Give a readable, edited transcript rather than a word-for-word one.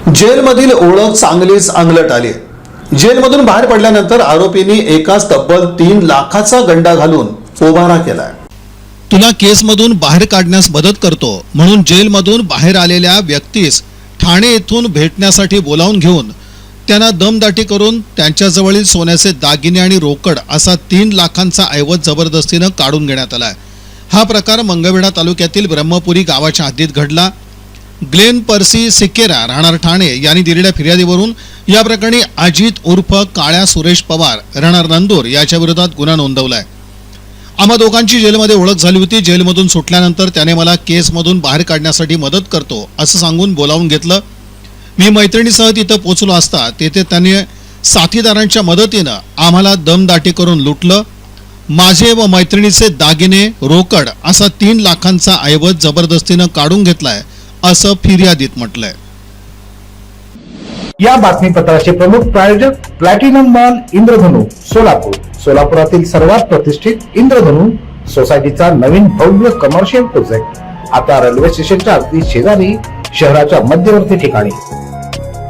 जेलमधील ओळख चांगलीच अंगलट आली। जेलमधून बाहेर पडल्यानंतर आरोपींनी एकाच तब्बल 3 लाखाचा गंडा घालून पोबारा केलाय। तुला केसमधून बाहेर काढण्यास मदत करतो म्हणून जेलमधून बाहेर आलेल्या व्यक्तीस ठाणे येथून भेटण्यासाठी बोलावून घेऊन त्यांना दमदाटी करून त्यांच्याजवळील सोन्याचे दागिने आणि रोकड असा 3 लाखांचा ऐवज जबरदस्तीने काढून घेण्यात आलाय। हा प्रकार मंगळवेढा तालुक्यातील ब्रह्मपुरी गावाच्या हद्दीत घडला। ग्लेन पर्सी सिकेरा राहणार ठाणे यांनी दिलेल्या फिर्यादीवरून या प्रकरणी अजित उर्फ काळ्या सुरेश पवार राहणार नंदूर याच्या विरोधात गुन्हा नोंदवलाय। आम्हा दोघांची जेलमध्ये ओळख झाली होती। जेलमधून सुटल्यानंतर त्याने मला केसमधून बाहेर काढण्यासाठी मदत करतो असं सांगून बोलावून घेतलं। मी मैत्रिणीसह तिथं पोहोचलो असता तेथे त्याने साथीदारांच्या मदतीनं आम्हाला दमदाटी करून लुटलं। माझे व मैत्रिणीचे दागिने रोकड असा 3 लाखांचा ऐवज जबरदस्तीनं काढून घेतलाय असं फिर्यादीत म्हटलंय। या बातमीपत्राचे प्रमुख प्रायोजक प्लॅटिनम मॉल इंद्रधनु सोलापूर। सोलापुरातील सर्वात प्रतिष्ठित इंद्रधनु सोसायटीचा नवीन भव्य कमर्शियल प्रोजेक्ट आता रेल्वे स्टेशनच्या अगदी शेजारी शहराच्या मध्यवर्ती ठिकाणी।